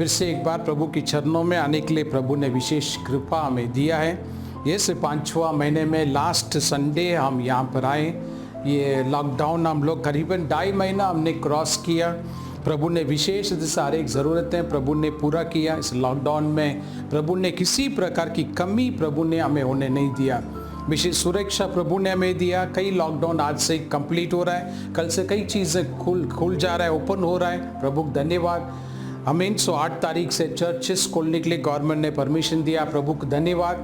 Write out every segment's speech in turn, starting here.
फिर से एक बार प्रभु के चरणों में आने के लिए प्रभु ने विशेष कृपा हमें दिया है। ये से 5वां महीने में लास्ट संडे हम यहाँ पर आए। ये लॉकडाउन हम लोग करीबन 2.5 महीना हमने क्रॉस किया। प्रभु ने विशेष सारे एक ज़रूरतें प्रभु ने पूरा किया। इस लॉकडाउन में प्रभु ने किसी प्रकार की कमी प्रभु ने हमें होने नहीं दिया। विशेष सुरक्षा प्रभु ने हमें दिया। कई लॉकडाउन आज से कंप्लीट हो रहा है, कल से कई चीज़ें खुल जा रहा है, ओपन हो रहा है। प्रभु धन्यवाद। आमीन। 8 तारीख से चर्चेस खोलने के लिए गवर्नमेंट ने परमिशन दिया। प्रभु को धन्यवाद।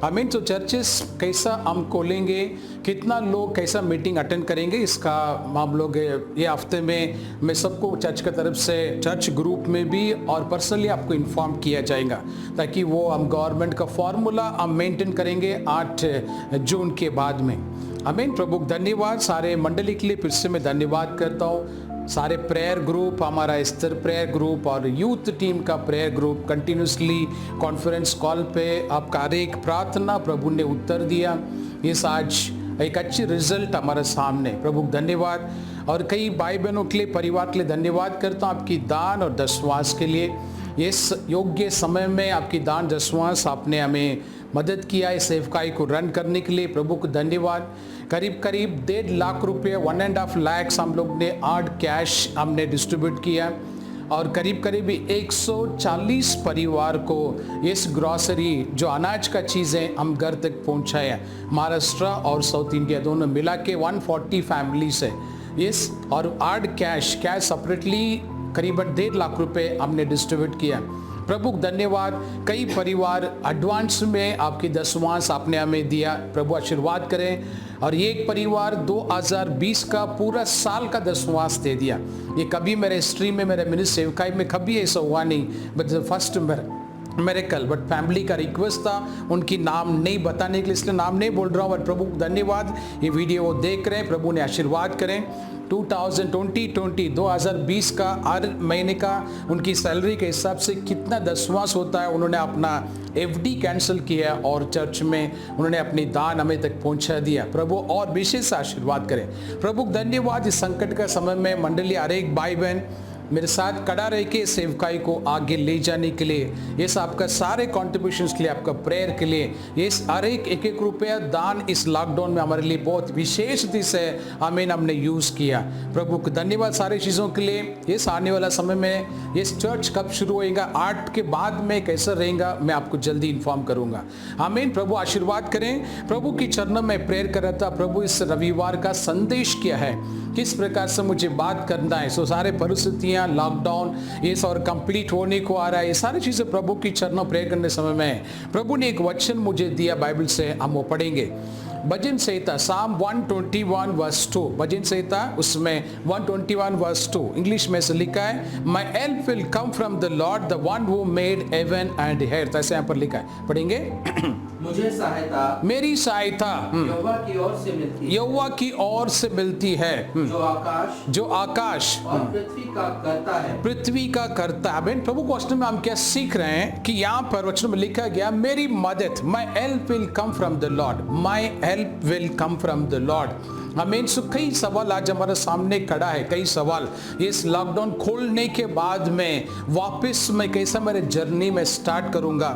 आमीन। चर्चेस कैसा हम खोलेंगे, कितना लोग कैसा मीटिंग अटेंड करेंगे, इसका हम लोग ये हफ्ते में मैं सबको चर्च की तरफ से चर्च ग्रुप में भी और पर्सनली आपको इन्फॉर्म किया जाएगा, ताकि वो हम गवर्नमेंट का फॉर्मूला हम मेंटेन करेंगे 8 जून के बाद में। आमीन। प्रभु धन्यवाद। सारे मंडली के लिए फिर से मैं धन्यवाद करता हूँ। सारे प्रेयर ग्रुप, हमारा स्तर प्रेयर ग्रुप और यूथ टीम का prayer group continuously conference call पे आपका हर एक प्रार्थना प्रभु ने उत्तर दिया। इस आज एक अच्छी रिजल्ट हमारे सामने। प्रभु धन्यवाद। और कई भाई बहनों के लिए, परिवार के लिए धन्यवाद करता हूँ आपकी दान और दशवांश के लिए। इस योग्य समय में आपकी दान दशवांश आपने हमें मदद किया इस सेवकाई को रन करने के लिए। प्रभु को धन्यवाद। करीब 1.5 लाख रुपये 1.5 लाख हम लोग ने आर्ट कैश हमने डिस्ट्रीब्यूट किया और करीब 140 परिवार को इस ग्रॉसरी जो अनाज का चीज़ें हम घर तक पहुंचाया। महाराष्ट्र और साउथ इंडिया दोनों मिला के 140 फैमिलीज है इस, और आर्ट कैश सेपरेटली करीबन 1.5 लाख रुपए हमने डिस्ट्रीब्यूट किया। प्रभु धन्यवाद। कई परिवार एडवांस में आपकी दशवांश आपने हमें दिया। प्रभु आशीर्वाद करें। और एक परिवार 2020 का पूरा साल का दशवांश दे दिया। ये कभी मेरे हिस्ट्री में, मेरे मिनिस्ट्री सेवकाई में कभी ऐसा हुआ नहीं, but first miracle. But family का रिक्वेस्ट था उनकी नाम नहीं बताने के लिए, इसलिए नाम नहीं बोल रहा हूँ। बट प्रभु धन्यवाद, ये वीडियो वो देख रहे हैं। प्रभु ने आशीर्वाद करें। 2020 का हर महीने का उनकी सैलरी के हिसाब से कितना दशवांश होता है, उन्होंने अपना FD कैंसिल किया और चर्च में उन्होंने अपनी दान हमें तक पहुंचा दिया। प्रभु और विशेष आशीर्वाद करें। प्रभु धन्यवाद। इस संकट का समय में मंडली हर एक भाई बहन मेरे साथ खड़ा रह के सेवकाई को आगे ले जाने के लिए, ये आपका सारे कॉन्ट्रीब्यूशंस के लिए, आपका प्रेयर के लिए, ये हर एक रुपया दान इस लॉकडाउन में हमारे लिए बहुत विशेष दिस है। आमीन। हमने यूज़ किया। प्रभु को धन्यवाद सारी चीज़ों के लिए। ये आने वाला समय में ये चर्च कब शुरू होएगा, 8 के बाद में कैसा रहेगा, मैं आपको जल्दी इन्फॉर्म करूँगा। आमीन। प्रभु आशीर्वाद करें। प्रभु की चरणों में प्रेयर कर रहा था। प्रभु इस रविवार का संदेश क्या है, किस प्रकार से मुझे बात करना है। सारे परिस्थितियाँ, लॉकडाउन ये और कंप्लीट होने को आ रहा है, ये सारी चीजें प्रभु की चरणों प्रेयर करने समय में प्रभु ने एक वचन मुझे दिया बाइबल से, हम वो पढ़ेंगे। भजन संहिता Psalm 121 वर्स 2, भजन संहिता उसमें 121 वर्स 2 इंग्लिश में से लिखा है, My help will come from the Lord, the one who made heaven and earth। ऐसे यहाँ पर लिखा है, पढ़ेंगे। मुझे सहायता, मेरी सहायता यहोवा की ओर से मिलती है, यहोवा की ओर से मिलती है, जो आकाश और पृथ्वी का करता है, पृथ्वी का करता है। प्रभु क्वेश्चन में हम क्या सीख रहे हैं कि यहाँ पर वचन में लिखा गया, मेरी मदद, माई help will come from the Lord, my help will come from the Lord. हमें कई सवाल आज हमारे सामने खड़ा है, कई सवाल। इस लॉकडाउन खोलने के बाद में वापस मैं कैसा मेरे जर्नी में स्टार्ट करूंगा,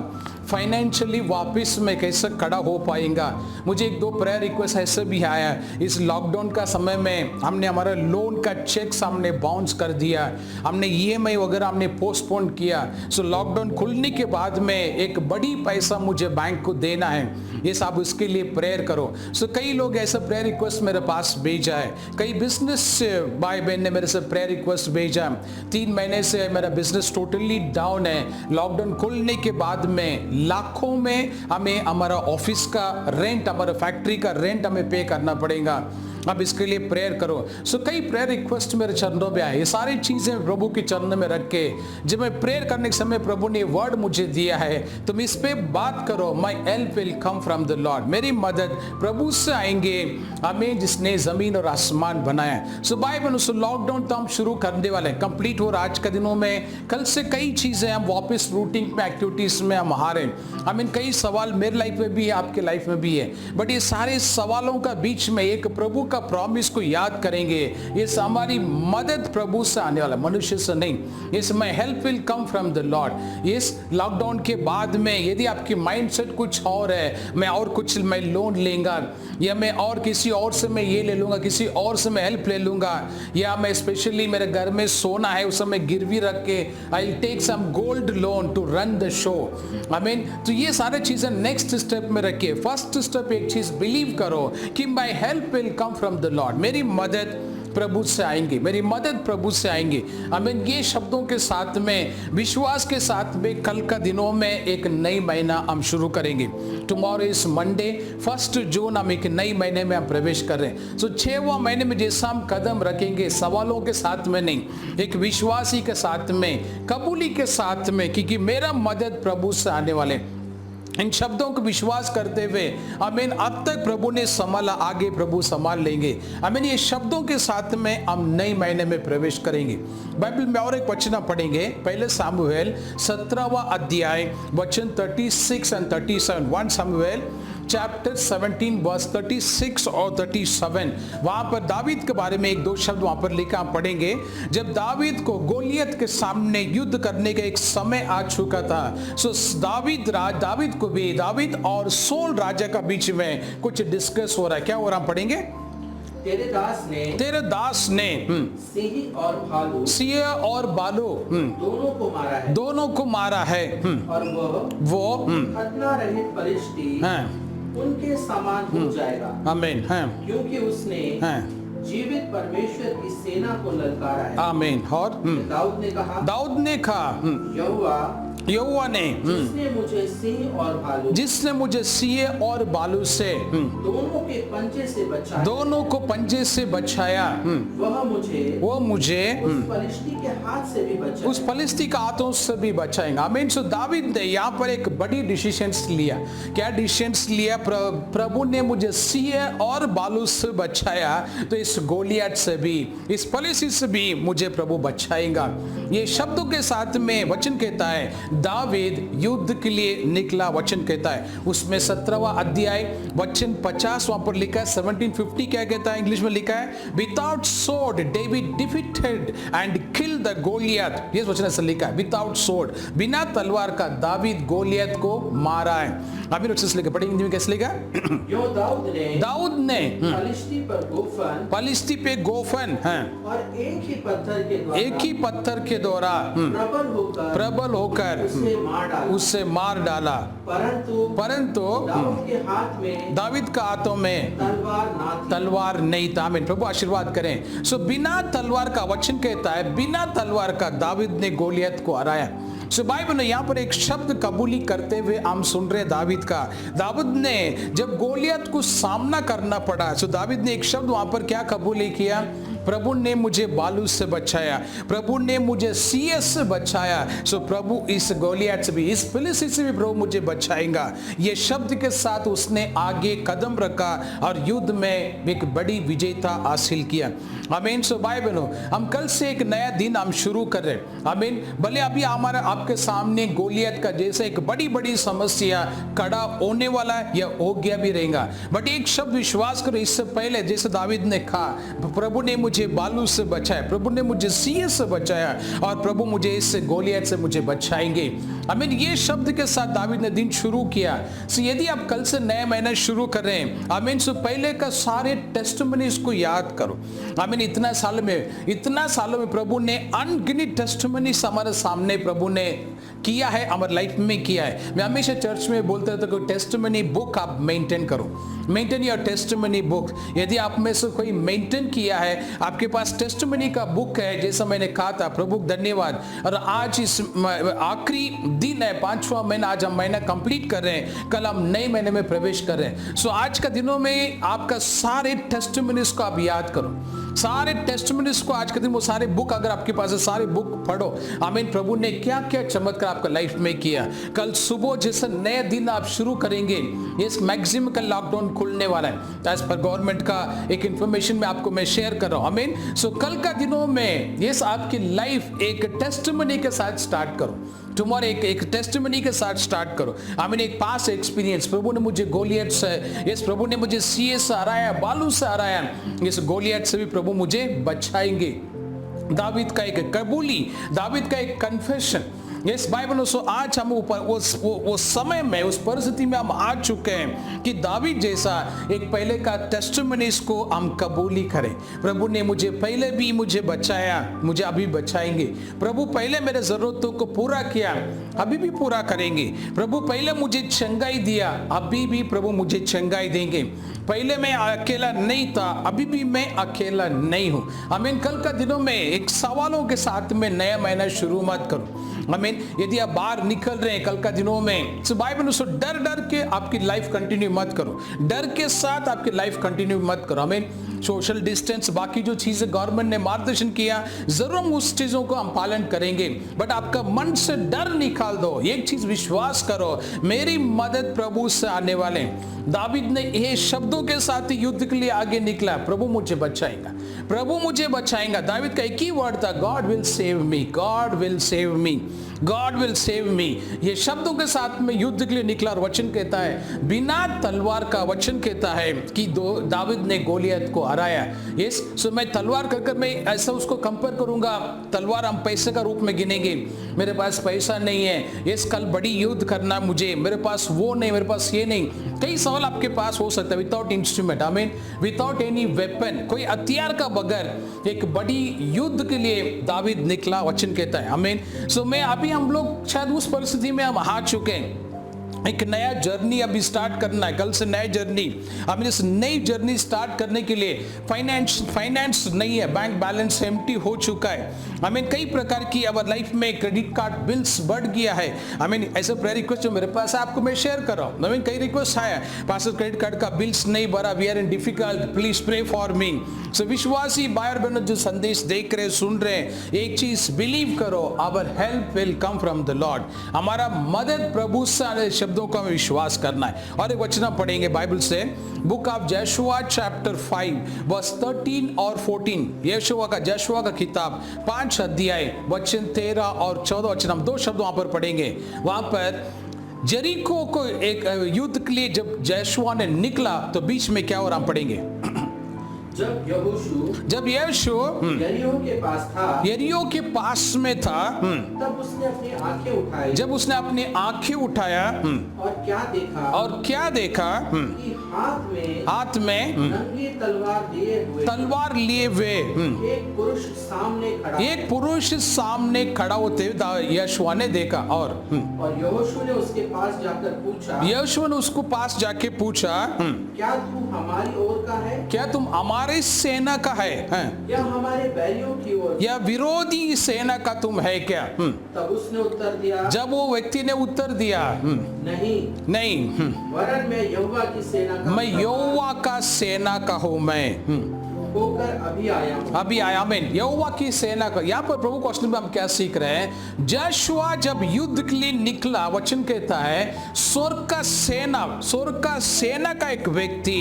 फाइनेंशियली वापस मैं कैसे खड़ा हो पाएगा। मुझे 1-2 प्रेयर रिक्वेस्ट ऐसे भी आया, इस लॉकडाउन का समय में हमने हमारा लोन का चेक हमने बाउंस कर दिया, हमने EMI वगैरह हमने पोस्टपोन किया। लॉकडाउन खुलने के बाद में एक बड़ी पैसा मुझे बैंक को देना है, ये सब उसके लिए प्रेयर करो। कई लोग ऐसा प्रेयर रिक्वेस्ट मेरे पास भेजा है। कई बिजनेस भाई बहन ने मेरे से प्रेयर रिक्वेस्ट भेजा। 3 महीने से मेरा बिजनेस टोटली डाउन है। लॉकडाउन खुलने के बाद में लाखों में हमें हमारा ऑफिस का रेंट, हमारा फैक्ट्री का रेंट हमें पे करना पड़ेगा। अब इसके लिए प्रेयर करो। कई प्रेयर रिक्वेस्ट मेरे चरणों में आए। ये सारी चीजें प्रभु के चरणों में रख के जब मैं प्रेयर करने के समय प्रभु ने वर्ड मुझे दिया है, तुम इस पे बात करो। माई help will come from the Lord, मेरी मदद प्रभु से आएंगे, हमें जिसने जमीन और आसमान बनाया। भाई बहनों, लॉकडाउन तो हम शुरू करने वाले हैं, कंप्लीट हो रहा आज के दिनों में। कल से कई चीजें हम वापस रूटीन में, एक्टिविटीज में हम आ रहे हैं। कई सवाल मेरे लाइफ में भी है, आपके लाइफ में भी है। बट ये सारे सवालों का बीच में एक प्रभु का प्रॉमिस को याद करेंगे, ये हमारी मदद प्रभु से आने वाला, मनुष्य से नहीं। इस माई help will come from the Lord. इस लॉकडाउन के बाद में यदि आपकी माइंडसेट कुछ और है, मैं और कुछ मैं लोन लेगा, या मैं और किसी और से मैं ये ले लूंगा, किसी और से मैं हेल्प ले लूंगा, या मैं स्पेशली मेरे घर में सोना है उस समय गिरवी रख के I take some gold loan to run the show. I mean, तो ये सारे चीजें नेक्स्ट स्टेप में रखिए। फर्स्ट स्टेप एक चीज बिलीव करो कि माई help will come from the Lord, मेरी मदद प्रभु से आएंगे, मेरी मदद प्रभु से आएंगे। आमीन। ये शब्दों के साथ में, विश्वास के साथ में, कल का दिनों में एक नई महीना हम शुरू करेंगे। टुमारो इज मंडे 1 जून, हम एक नई महीने में हम प्रवेश कर रहे हैं। सो 6वां महीने में जैसा हम कदम रखेंगे, सवालों के साथ में नहीं, एक विश्वासी के साथ में, कबूली के साथ में, क्योंकि मेरा मदद प्रभु से आने वाले। इन शब्दों को विश्वास करते हुए, आमीन, अब तक प्रभु ने संभाला, आगे प्रभु संभाल लेंगे। आमीन। ये शब्दों के साथ में हम नए महीने में प्रवेश करेंगे। बाइबल में और एक वचन पढ़ेंगे, पहले सामुएल 17वां अध्याय वचन 36 और 37। 1 सामुएल चैप्टर 17 वर्स 36 और 37। वहां पर दावीद के बारे में एक दो शब्द वहां पर लिखा, हम पढ़ेंगे। जब दावीद को गोलियत के सामने युद्ध करने का एक समय आ चुका था, सो दावीद को भी, दावीद और सोल राजा का बीच में कुछ डिस्कस हो रहा है। क्या हो रहा, पढ़ेंगे। तेरे दास ने सिंह और भालू दोनों को मारा है, और वो खतना रहित फलिश्ती उनके समान हो जाएगा। आमीन। क्योंकि उसने जीवित परमेश्वर की सेना को ललकारा है। आमीन। और दाऊद ने कहा, यहोवा ने जिसने मुझे सिंह और भालू से दोनों को पंजे से बचाया, वो मुझे उस फलिश्ती के हाथ से भी बचाएगा, उस फलिश्ती के हाथों से भी बचाएगा। आमीन। सो दावीद ने यहाँ पर एक बड़ी डिसीजंस लिया। क्या डिसीजंस लिया? प्रभु ने मुझे सिंह और भालू से बचाया, तो इस गोलियत से भी, इस फलिश्ती से भी मुझे प्रभु बचाएगा। ये शब्दों के साथ में वचन कहता है, दावीद युद्ध के लिए निकला। वचन कहता है उसमें 17वां अध्याय वचन 50 वहां पर लिखा है। 1750 क्या कहता है? इंग्लिश में लिखा है, without sword David defeated and kill the Goliath. ये वचन ऐसा लिखा है, विदाउट सोर्ड, बिना तलवार का दावीद गोलियत को मारा है। अभी लिखा, पढ़ेंगे हिंदी में कैसे लिखा? दाऊद ने फलिश्ती पे गोफन और एक ही पत्थर के द्वारा प्रबल होकर उससे मार डाला। परंतु दावीद का हाथों में तलवार नहीं था। आमीन। प्रभु आशीर्वाद करें। सो बिना तलवार का, वचन कहता है, बिना तलवार का दावीद ने गोलियत को हराया। सो बाइबल ने यहाँ पर एक शब्द कबूली करते हुए हम सुन रहे दावीद का। दाऊद ने जब गोलियत को सामना करना पड़ा, सो दावीद ने एक शब्द वहां पर क्या कबूली किया? प्रभु ने मुझे बालू से बचाया, प्रभु ने मुझे सिंह से बचाया। सो प्रभु इस गोलियत से भी, इस फिलिस्ती से भी प्रभु मुझे बचाएगा। ये शब्द के साथ उसने आगे कदम रखा और युद्ध में एक बड़ी विजेता हासिल किया। आमीन। सो भाई बहनों, हम कल से एक नया दिन हम शुरू कर रहे हैं। आमीन। भले अभी हमारा आपके सामने गोलियत का जैसे एक बड़ी बड़ी समस्या खड़ा होने वाला है या हो गया भी रहेगा, बट एक शब्द विश्वास करो, इससे पहले जैसे दावीद ने कहा, प्रभु ने मुझे बालू से बचाया, प्रभु ने मुझे सिंह से बचाया, और प्रभु मुझे इस गोलियत से मुझे बचाएंगे। आमीन। ये शब्द के साथ दावीद ने दिन शुरू किया। सो यदि आप कल से नया महीना शुरू कर रहे हैं, आमीन, सो पहले का सारे टेस्टिमनीज को याद करो। आमीन। इतना सालों में प्रभु ने अनगिनत टेस्टिमनीज हमारे सामने प्रभु ने किया है, हमारे लाइफ में किया है। मैं हमेशा चर्च में बोलता था कि टेस्टिमनी बुक आप मेंटेन करो, मेंटेन योर टेस्टिमनी बुक। यदि आप में से कोई मेंटेन किया है, आपके पास टेस्टिमनी का बुक है, जैसा मैंने कहा था, प्रभु धन्यवाद। और आज इस आखिरी दिन है, 5वां महीना, आज हम महीना कंप्लीट कर रहे हैं, कल हम नए महीने में प्रवेश कर रहे हैं। सो आज का दिनों में आपका सारे टेस्टिमनीज को आप याद करो, सारे टेस्टिमनीज को आज के दिन, वो सारे बुक अगर आपके पास है, सारे बुक पढ़ो। आमीन। प्रभु ने क्या क्या चमत्कार आपका लाइफ में किया। कल सुबह जैसे नया दिन आप शुरू करेंगे, इस मैक्सिमम का लॉकडाउन खुलने वाला है एज पर गवर्नमेंट का एक इंफॉर्मेशन में आपको मैं शेयर कर रहा हूं। आमीन। सो कल का दिनों में ये आपकी लाइफ एक टेस्टिमनी के साथ स्टार्ट करो। टुमारो एक एक टेस्टिमनी के साथ स्टार्ट करो। आमीन। एक पास एक्सपीरियंस, प्रभु ने मुझे गोलियत से, यस प्रभु ने मुझे सीए से हराया, बालू से हराया, इस गोलियत से भी प्रभु मुझे बचाएंगे। दावीद का एक कबूली, दावीद का एक कन्फेशन, यस बाइबल। सो आज हम ऊपर उस समय में, उस परिस्थिति में हम आ चुके हैं कि दावीद जैसा एक पहले का टेस्टिमनीज को हम कबूली करें। प्रभु ने मुझे पहले भी मुझे बचाया, मुझे अभी बचाएंगे। प्रभु पहले मेरे जरूरतों को पूरा किया, अभी भी पूरा करेंगे। प्रभु पहले मुझे चंगाई दिया, अभी भी प्रभु मुझे चंगाई देंगे। पहले मैं अकेला नहीं था, अभी भी मैं अकेला नहीं हूं। आमीन। कल का दिनों में एक सवालों के साथ में नया महीना शुरू मत करो। आमीन। यदि आप बाहर निकल रहे हैं कल का दिनों में, तो बाइबल से डर डर के आपकी लाइफ कंटिन्यू मत करो, डर के साथ आपकी लाइफ कंटिन्यू मत करो। आमीन। सोशल डिस्टेंस, बाकी जो चीजें गवर्नमेंट ने मार्गदर्शन किया, जरूर हम उस चीजों को हम पालन करेंगे, बट आपका मन से डर निकाल दो। एक चीज विश्वास करो, मेरी मदद प्रभु से आने वाले। दावीद ने ये शब्दों के साथ युद्ध के लिए आगे निकला, प्रभु मुझे बचाएगा, प्रभु मुझे बचाएगा। दावीद का एक ही वर्ड था, God will save me, God will save me, God will save me. ये शब्दों के साथ में युद्ध के लिए निकला और वचन कहता है, बिना तलवार का, वचन कहता है कि दावीद ने गोलियत को हराया। यस, सो मैं तलवार कर मैं ऐसा उसको कंपेयर करूंगा, तलवार हम पैसे का रूप में गिनेंगे। मेरे पास पैसा नहीं है, यस कल बड़ी युद्ध करना मुझे, मेरे पास वो नहीं, मेरे पास ये नहीं। कई सवाल आपके पास हो सकता है, without instrument, I mean without any weapon, कोई हथियार का बगैर एक बड़ी युद्ध के लिए दावीद निकला, वचन कहता है। आई मीन सो मैं अभी हम लोग शायद उस परिस्थिति में हम आ चुके हैं। एक नया जर्नी अभी स्टार्ट करना है, कल से नया जर्नी। हमें इस नई जर्नी स्टार्ट करने के लिए फाइनेंस नहीं है, बैंक बैलेंस एम्प्टी हो चुका है। हमें कई प्रकार की अवर लाइफ में क्रेडिट कार्ड बिल्स बढ़ गया है। हमें ऐसे प्रेयर रिक्वेस्ट जो मेरे पास है आपको मैं शेयर कर रहा हूँ। हमें कई रिक्वेस्ट आया, पास्टर क्रेडिट कार्ड का बिल्स नहीं भरा, we are in difficult, please pray for me. So विश्वासी भाई और बहनों जो संदेश देख रहे सुन रहे हैं, एक चीज बिलीव करो, our help will come from the Lord. हमारा मदद प्रभु से शब्दों का विश्वास करना है। और एक वचन पढ़ेंगे बाइबल से, बुक ऑफ जशुआ चैप्टर 5 वर्स 13 और 14। यशुआ का किताब 5 अध्याय वचन 13 और 14 वचन, हम 2 शब्द वहां पर पढ़ेंगे। वहां पर जरीको को एक युद्ध के लिए जब जशुआ ने निकला तो बीच में क्या हो रहा, हम पढ़ेंगे। जब यहोशू यरीहो के पास में था, तब उसने अपनी आंखें उठाई, जब उसने अपनी आंखें उठाया और क्या देखा कि हाथ में नंगी तलवार लिए हुए एक पुरुष सामने खड़ा होते यहोशू ने देखा। और यहोशू ने उसके पास जाकर पूछा, यहोशू ने उसको पास जाके पूछा, क्या तुम हमारी ओर का है, क्या तुम हमारे सेना का है, या हमारे बैरियों की ओर, या विरोधी सेना का तुम है क्या? तब उसने उत्तर दिया, जब वो व्यक्ति ने उत्तर दिया, नहीं, वरन मैं यहोवा की सेना का, मैं यहोवा का सेना का हूं, मैं होकर अभी आया। आमीन। यहोवा की सेना का, यहाँ पर प्रभु क्वेश्चन में हम क्या सीख रहे हैं? जशुआ जब युद्ध के लिए निकला, वचन कहता है स्वर्ग का सेना का एक व्यक्ति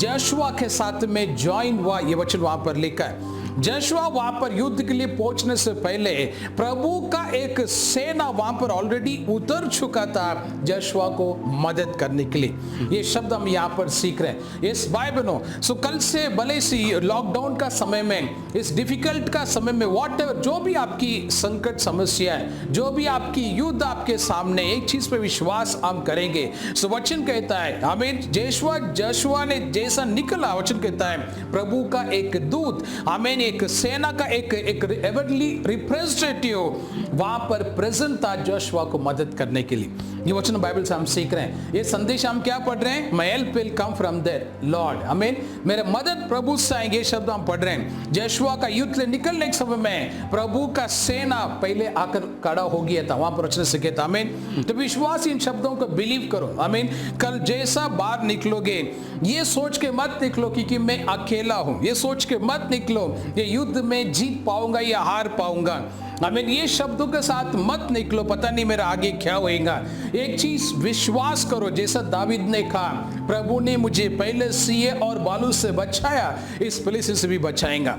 जशुआ के साथ में ज्वाइन हुआ, ये वचन वहां पर लिखा है। जशुआ वहां पर युद्ध के लिए पहुंचने से पहले प्रभु का एक सेना वहां पर ऑलरेडी उतर चुका था जशुआ को मदद करने के लिए। ये शब्द हम यहाँ पर सीख रहे हैं। इस भाई बहनों, सो कल से भले सी लॉकडाउन का समय में, इस डिफिकल्ट का समय में, वॉट एवर जो भी आपकी संकट समस्या है, जो भी आपकी युद्ध आपके सामने, एक चीज पे विश्वास हम करेंगे। सो वचन कहता है, हमें जशुआ ने जैसा निकला, वचन कहता है प्रभु का एक दूत, हमें एक सेना का एक एवरली रिप्रेजेंटेटिव वहां पर प्रेजेंट था जशुआ को मदद करने के लिए। ये वचन बाइबल से हम सीख रहे हैं। ये संदेश हम क्या पढ़ रहे हैं? My help will come from their Lord. आमीन। मेरे मदद प्रभु से आएंगे, शब्द हम पढ़ रहे हैं। जशुआ का युद्ध ले निकलने के समय में प्रभु का सेना पहले आकर खड़ा हो गया था, वहां पर वचन से कहता। आमीन। तो विश्वास इन शब्दों को बिलीव करो। आमीन। कल जैसा बाहर निकलोगे, ये सोच के मत निकलो कि मैं अकेला हूं, ये सोच के मत निकलो ये युद्ध में जीत पाऊंगा या हार पाऊंगा। आमीन। ये शब्दों के साथ मत निकलो, पता नहीं मेरा आगे क्या होएगा। एक चीज विश्वास करो, जैसा दावीद ने कहा, प्रभु ने मुझे पहले सीए और बालू से बचाया, इस पुलिस से भी बचाएगा।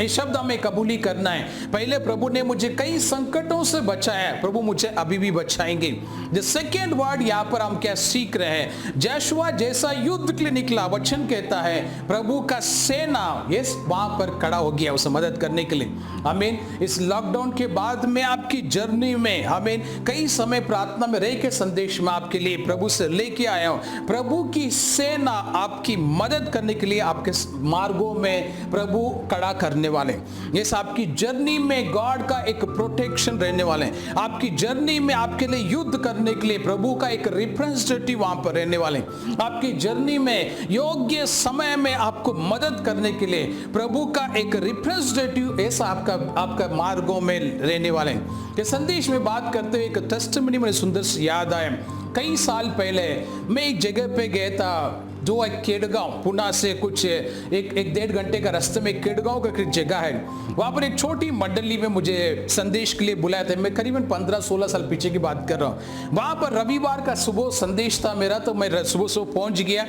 ये शब्द हमें कबूली करना है। पहले प्रभु ने मुझे कई संकटों से बचाया, प्रभु मुझे अभी भी बचाएंगे। द सेकेंड वर्ड यहाँ पर हम क्या सीख रहे हैं, जोशुआ जैसा युद्ध के लिए निकला, वचन कहता है प्रभु का सेना ये वहां पर खड़ा हो गया उसे मदद करने के लिए। आमीन। इस लॉकडाउन के बाद में आपकी जर्नी में आमीन कई समय प्रार्थना में रह के संदेश में आपके लिए प्रभु से लेके आया हूं। प्रभु की सेना आपकी मदद करने के लिए आपके मार्गों में प्रभु खड़ा करने वाले। ये आपकी जर्नी में गॉड का एक प्रोटेक्शन रहने वाले हैं। आपकी जर्नी में आपके लिए युद्ध करने के लिए प्रभु का एक रिप्रेजेंटेटिव वहां पर रहने वाले हैं। आपकी जर्नी में योग्य समय में आपको मदद करने के लिए प्रभु का एक रिप्रेजेंटेटिव ऐसा आपका मार्गों में रहने वाले हैं। कि संदेश में बात करते हुए एक टेस्टिमनी मुझे सुंदर से याद आया। कई साल पहले मैं एक जगह पे गया था जो एक केडगांव, पुणे से कुछ एक डेढ़ घंटे का रास्ते में केडगांव का एक जगह है। वहाँ पर एक छोटी मंडली में मुझे संदेश के लिए बुलाया था। मैं करीबन 15-16 साल पीछे की बात कर रहा हूँ। वहाँ पर रविवार का सुबह संदेश था मेरा, तो मैं सुबह पहुँच गया।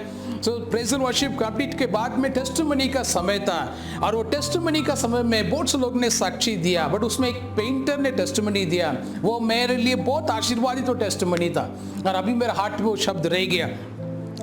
तो प्रेज़ एंड वर्शिप कंप्लीट के बाद में टेस्टिमनी का समय था, और वो टेस्टिमनी का समय में बहुत से लोग ने साक्षी दिया, बट उसमें एक पेंटर ने टेस्टिमनी दिया। वो मेरे लिए बहुत आशीर्वादित तो टेस्टिमनी था, और अभी मेरे हार्ट में वो शब्द रह गया।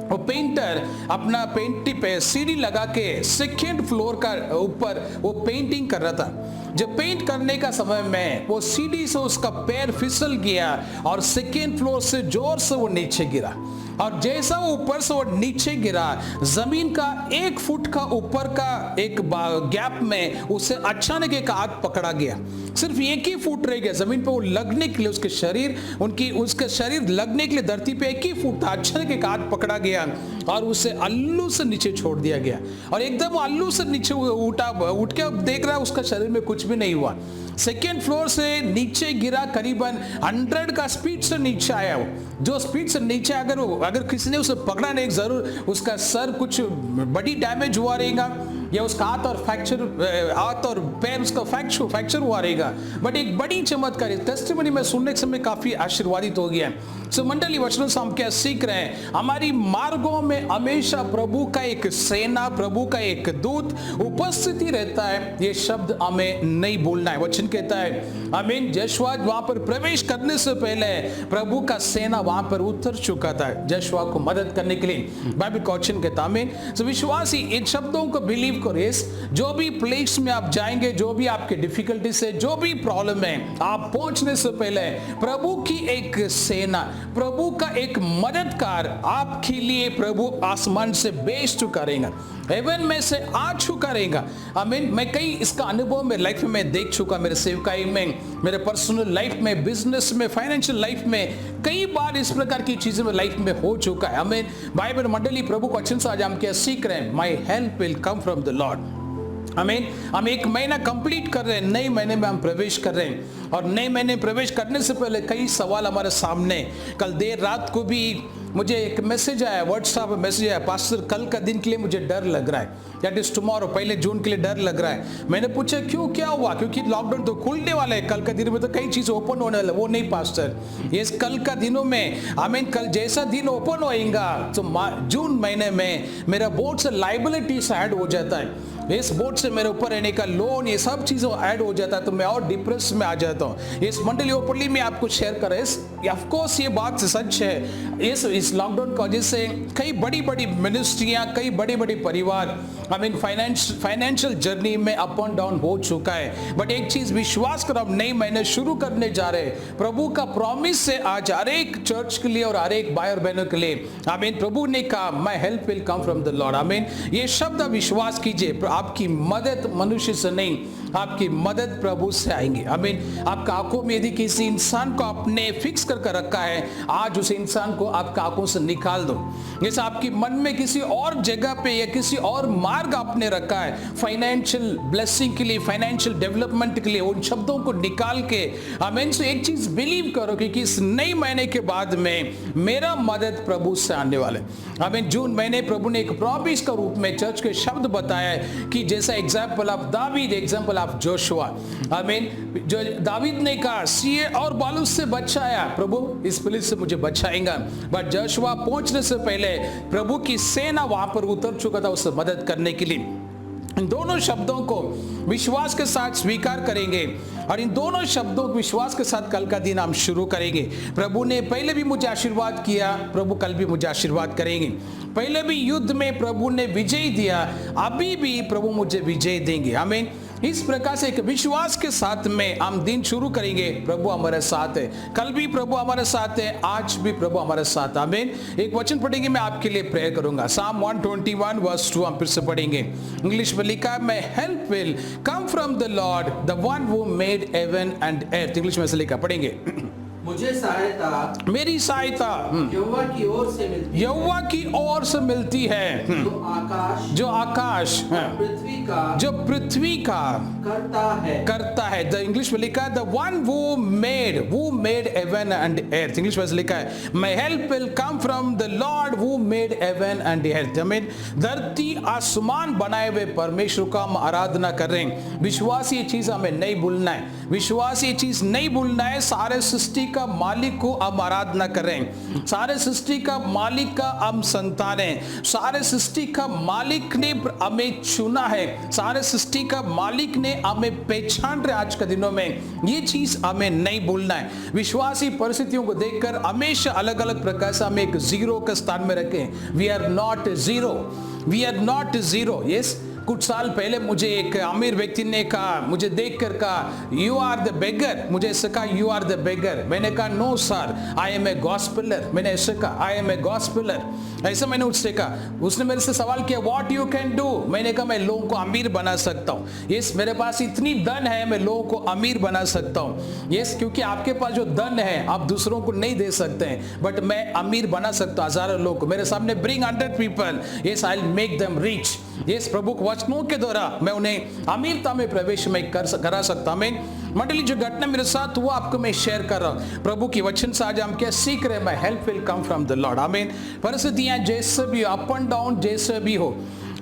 वो पेंटर अपना पेंटिंग पे सीढ़ी लगा के सेकेंड फ्लोर का ऊपर वो पेंटिंग कर रहा था। जब पेंट करने का समय में वो सीढ़ी से उसका पैर फिसल गया और सेकेंड फ्लोर से जोर से वो नीचे गिरा, और जैसा वो ऊपर से वो नीचे गिरा, जमीन का 1 फुट का ऊपर का एक गैप में उसे अचानक एक हाथ पकड़ा गया। सिर्फ 1 ही फुट रह गया जमीन पे वो लगने के लिए, उसके शरीर लगने के लिए धरती पे 1 ही फुट था। अचानक एक हाथ पकड़ा गया और उसे अल्लू से नीचे छोड़ दिया गया, और एकदम अल्लू से नीचे उठ के देख रहा है उसका शरीर में कुछ भी नहीं हुआ। सेकेंड फ्लोर से नीचे गिरा, करीबन 100 का स्पीड से नीचे आया। वो जो स्पीड से नीचे अगर किसी ने उसे पकड़ा नहीं, जरूर उसका सर कुछ बड़ी डैमेज हुआ रहेगा, या उसका हाथ और पैर उसका फ्रैक्चर हुआ रहेगा। बट एक बड़ी चमत्कार टेस्टिमनी में सुनने के समय काफी आशीर्वादित हो गया। सो मंडली वचनों से हम क्या सीख रहे हैं, हमारी मार्गों में हमेशा प्रभु का एक सेना, प्रभु का एक दूत उपस्थिति रहता है। ये शब्द हमें नहीं भूलना है। वचन कहता है आमीन, जोशुआ वहां पर प्रवेश करने से पहले प्रभु का सेना वहां पर उतर चुका था जोशुआ को मदद करने के लिए। बाइबल का वचन कहता है आमीन। सो विश्वासी इन शब्दों को बिलीव करो। जो भी प्लेस में आप जाएंगे, जो भी आपके डिफिकल्टी से, जो भी प्रॉब्लम है, आप पहुंचने से पहले प्रभु की एक सेना, प्रभु का एक मददगार आपके लिए प्रभु आसमान से भेज चुका रहेगा, हेवन में से आ चुका रहेगा। आमीन। मैं कई इसका अनुभव मेरे लाइफ में देख चुका, मेरे सेवकाई में, मेरे पर्सनल लाइफ में, बिजनेस में, फाइनेंशियल लाइफ में कई बार इस प्रकार की चीजें मेरे लाइफ में हो चुका है। आमीन। बाइबल मंडली प्रभु को वचन से आज हम क्या सीख रहे हैं, माई help will come from the Lord. आमीन। हम 1 महीना कंप्लीट कर रहे हैं, नए महीने में हम प्रवेश कर रहे हैं, और नए महीने प्रवेश करने से पहले कई सवाल हमारे सामने। कल देर रात को भी मुझे एक मैसेज आया, व्हाट्सएप मैसेज आया, पास्टर कल का दिन के लिए मुझे डर लग रहा है, दैट इज टुमारो, 1 जून के लिए डर लग रहा है। मैंने पूछा क्यों, क्या हुआ? क्योंकि लॉकडाउन तो खुलने वाला है, कल का दिन में तो कई चीज ओपन होने वाला। वो नहीं पास्टर, ये कल का दिनों में आमीन, कल जैसा दिन ओपन होएगा तो जून महीने में मेरा बोर्ड से लाइबिलिटीज ऐड हो जाता है, इस बोर्ड से मेरे ऊपर रहने का लोन, ये सब चीजों ऐड हो जाता है, तो मैं और डिप्रेस में आ जाता हूँ। इस मंडली ओपनली में आपको शेयर कर रहे हैं, ऑफ कोर्स ये बात सच है। इस लॉकडाउन की वजह से कई बड़ी बड़ी मिनिस्ट्रियां, कई बड़े बड़े परिवार आमीन फाइनेंशियल जर्नी में अप एंड डाउन हो चुका है। बट एक चीज विश्वास करो, हम नए महीने शुरू करने जा रहे हैं, प्रभु का प्रॉमिस से आज हर एक चर्च के लिए और हर एक भाई और बहनों के लिए आमीन, प्रभु ने कहा my help will come from the Lord. आमीन। ये शब्द विश्वास कीजिए, आपकी मदद मनुष्य से नहीं, आपकी मदद प्रभु से आएंगे। आमीन। आपका आंखों में यदि किसी इंसान को आपने फिक्स करके रखा है, आज उस इंसान को आपका आंखों से निकाल दो। जैसे आपकी मन में किसी और जगह पे या किसी और मार्ग आपने रखा है फाइनेंशियल ब्लेसिंग के लिए, फाइनेंशियल डेवलपमेंट के लिए, उन शब्दों को निकाल के आमीन से एक चीज बिलीव करो कि इस नए महीने के बाद में मेरा मदद प्रभु से आने वाले। आमीन। जून महीने प्रभु ने एक प्रॉमिस के रूप में चर्च के शब्द बताया है कि जैसा example of David, example of Joshua. आमीन। जो दावीद ने कहा सीए और बालू से बचाया, प्रभु इस पुलिस से मुझे बचाएगा, बट जोशुआ पहुंचने से पहले प्रभु की सेना वहां पर उतर चुका था उसे मदद करने के लिए। इन दोनों शब्दों को विश्वास के साथ स्वीकार करेंगे और इन दोनों शब्दों को विश्वास के साथ कल का दिन हम शुरू करेंगे। प्रभु ने पहले भी मुझे आशीर्वाद किया, प्रभु कल भी मुझे आशीर्वाद करेंगे। पहले भी युद्ध में प्रभु ने विजय दिया, अभी भी प्रभु मुझे विजय देंगे। आमीन। इस प्रकार से एक विश्वास के साथ में हम दिन शुरू करेंगे। प्रभु हमारे साथ है, कल भी प्रभु हमारे साथ है, आज भी प्रभु हमारे साथ। आमीन। एक वचन पढ़ेंगे, मैं आपके लिए प्रेयर करूंगा। Psalm 121 verse 2 हम फिर से पढ़ेंगे। इंग्लिश में लिखा है, My help will come from the Lord, the one who made heaven and earth। English में से लिखा, पढ़ेंगे। मुझे सहायता, मेरी सहायता यहोवा की ओर से मिलती है, यहोवा की ओर से मिलती है, जो आकाश जो पृथ्वी का करता है। द इंग्लिश में लिखा है, the one who made heaven and earth। English में लिखा है, my help will come from the Lord who made heaven and earth। आमीन। धरती आसमान बनाए हुए परमेश्वर का हम आराधना कर रहे हैं। विश्वास ये चीज हमें नहीं भूलना है, विश्वास ये चीज नहीं भूलना है। सारे सृष्टि का मालिक को हम आराधना कर रहे हैं, सारे सृष्टि का मालिक का हम संतान हैं, सारे सृष्टि का मालिक ने हमें चुना है, सारे सृष्टि का मालिक ने हमें पहचान रहे। आज के दिनों में ये चीज हमें नहीं भूलना है। विश्वासी परिस्थितियों को देखकर हमेशा अलग अलग प्रकार से हम एक जीरो के स्थान में रखें। We are not zero, we are not zero. Yes, कुछ साल पहले मुझे एक अमीर व्यक्ति ने कहा, मुझे देखकर कहा, यू आर द बेगर। मुझे ऐसे कहा, यू आर द बेगर। मैंने कहा, no sir, I am a gospeller. मैंने ऐसे कहा, आई एम ए गॉस्पेलर। ऐसे मैंने उससे कहा। उसने मेरे से सवाल किया, व्हाट यू कैन डू। मैंने कहा, मैं लोगों को अमीर बना सकता हूँ। यस, मेरे पास इतनी धन है, मैं लोगों को अमीर बना सकता हूँ। यस, क्योंकि आपके पास जो धन है आप दूसरों को नहीं दे सकते हैं, बट मैं अमीर बना सकता हूँ हजारों लोगों को। मेरे सामने bring 100 people, yes, I will make them rich. Yes, प्रभु के वचनों के द्वारा मैं उन्हें अमीरता में प्रवेश में करा सकता हूं। मंडली, जो घटना मेरे साथ हुआ आपको मैं शेयर कर रहा हूं। प्रभु की वचन से आज हम क्या सीख रहे हैं? My help will come from the Lord. आमीन। परिस्थितियां जैसे भी, अप एंड डाउन जैसे भी हो,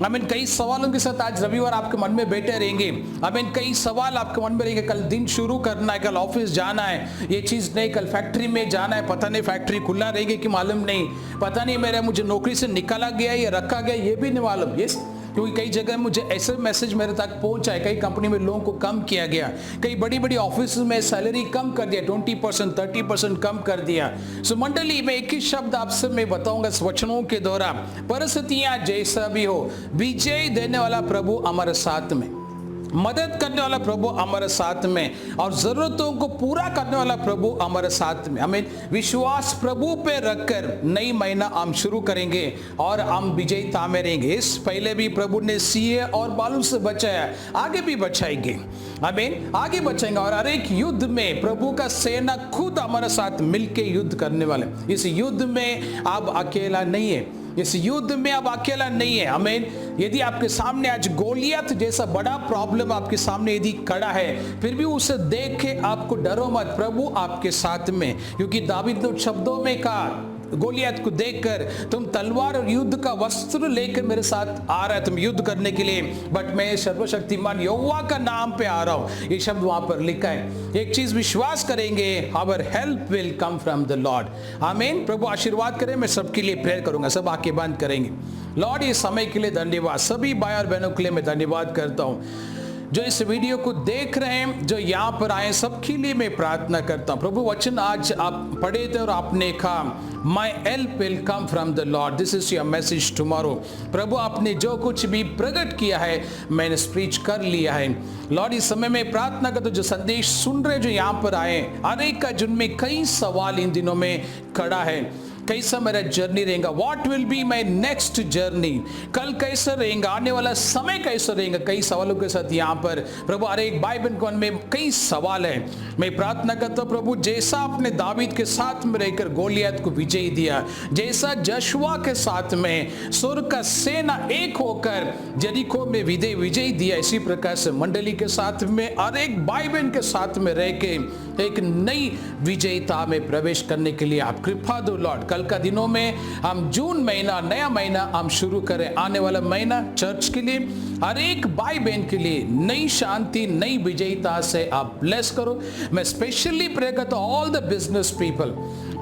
आमीन, कई सवालों के साथ आज रविवार आपके मन में बैठे रहेंगे। आमीन, कई सवाल आपके मन में रहेंगे। कल दिन शुरू करना है, कल ऑफिस जाना है, ये चीज नहीं, कल फैक्ट्री में जाना है, पता नहीं फैक्ट्री खुला रहेगी कि मालूम नहीं, पता नहीं मेरा मुझे नौकरी से निकाला गया या रखा गया ये भी नहीं मालूम। यस, क्योंकि कई जगह मुझे ऐसे मैसेज मेरे तक पहुंचा है, कई कंपनी में लोगों को कम किया गया, कई बड़ी बड़ी ऑफिस में सैलरी कम कर दिया, 20% 30% कम कर दिया। सो मंडली में एक ही शब्द आपसे मैं बताऊंगा इस वचनों के द्वारा, परिस्थितियां जैसा भी हो, विजय देने वाला प्रभु हमारे साथ में, मदद करने वाला प्रभु हमारे साथ में, और जरूरतों को पूरा करने वाला प्रभु हमारे साथ में। हमें विश्वास प्रभु पे रखकर नई महीना हम शुरू करेंगे और हम विजयता में रहेंगे। इस पहले भी प्रभु ने सिए और बालू से बचाया, आगे भी बचाएंगे। आमीन, आगे बचाएंगे। और हर एक युद्ध में प्रभु का सेना खुद हमारे साथ मिलके युद्ध करने वाले। इस युद्ध में आप अकेला नहीं है, इस युद्ध में अब अकेला नहीं है। आमीन। यदि आपके सामने आज गोलियत जैसा बड़ा प्रॉब्लम आपके सामने यदि खड़ा है, फिर भी उसे देख के आपको डरो मत, प्रभु आपके साथ में। क्योंकि दावीद ने शब्दों में कहा, गोलियत को देखकर, तुम तलवार और युद्ध का वस्त्र लेकर मेरे साथ आ रहा है, तुम युद्ध करने के लिए, बट मैं सर्वशक्तिमान यहोवा का नाम पे आ रहा हूं। ये शब्द वहां पर लिखा है। एक चीज विश्वास करेंगे, our help will come from the Lord. आमीन। प्रभु आशीर्वाद करें। मैं सबके लिए प्रेयर करूंगा, सब आंखें बंद करेंगे। लॉर्ड, ये समय के लिए धन्यवाद। सभी भाई और बहनों के लिए मैं धन्यवाद करता हूं जो इस वीडियो को देख रहे हैं, जो यहाँ पर आए, सबके लिए मैं प्रार्थना करता हूँ। प्रभु वचन आज आप पढ़े थे और आपने कहा, my help will come from the Lord, this is your message tomorrow. प्रभु आपने जो कुछ भी प्रकट किया है मैंने स्पीच कर लिया है। लॉर्ड, इस समय में प्रार्थना करता हूँ जो संदेश सुन रहे, जो यहाँ पर आए, हर एक का जिनमें कई सवाल इन दिनों में खड़ा है। कैसा मेरा जर्नी रहेगा, what will be my next journey, कल कैसा रहेगा, आने वाला समय कैसा रहेगा, कई सवालों के साथ यहाँ पर प्रभु हर एक भाई बहन को में कई सवाल है। मैं प्रार्थना करता हूँ प्रभु, जैसा आपने दावीद के साथ में रहकर गोलियत को विजय दिया, जैसा जशुआ के साथ में स्वर्ग का सेना एक होकर यरीको में विजय दिया, इसी प्रकार से मंडली के साथ में हर एक भाई बहन के साथ में रह के एक नई विजयता में प्रवेश करने के लिए आप कृपा दो लॉर्ड। कल का दिनों में हम जून महीना, नया महीना हम शुरू करें। आने वाला महीना चर्च के लिए, हर एक भाई बहन के लिए नई शांति, नई विजयता से आप ब्लेस करो। मैं स्पेशली प्रे करता हूं all the business people,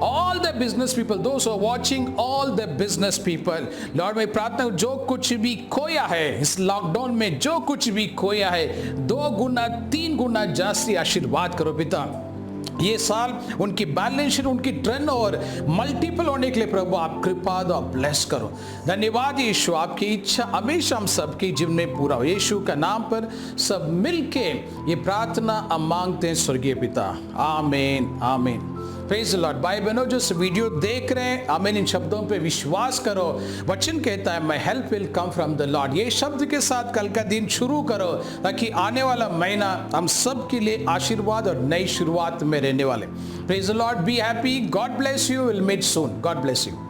all the business people, those who are watching, all the business people, Lord मैं प्रार्थना हूं जो कुछ भी खोया है इस लॉकडाउन में, जो कुछ भी खोया है 2 गुना 3 गुना जास्ती आशीर्वाद करो पिता। ये साल उनकी बैलेंस शीट, उनकी टर्नओवर मल्टीपल होने के लिए प्रभु आप कृपा दो, आप ब्लेस करो। धन्यवाद यीशु, आपकी इच्छा हमेशा हम सबकी जीवन में पूरा हो। यीशु का नाम पर सब मिलके ये प्रार्थना हम मांगते हैं स्वर्गीय पिता, आमीन आमीन। Praise the Lord. भाई बहनों जो इस वीडियो देख रहे हैं, आमीन, इन शब्दों पे विश्वास करो। वचन कहता है my help will come from the Lord. ये शब्द के साथ कल का दिन शुरू करो ताकि आने वाला महीना हम सब के लिए आशीर्वाद और नई शुरुआत में रहने वाले। Praise the Lord, be happy, God bless you, will meet soon, God bless you.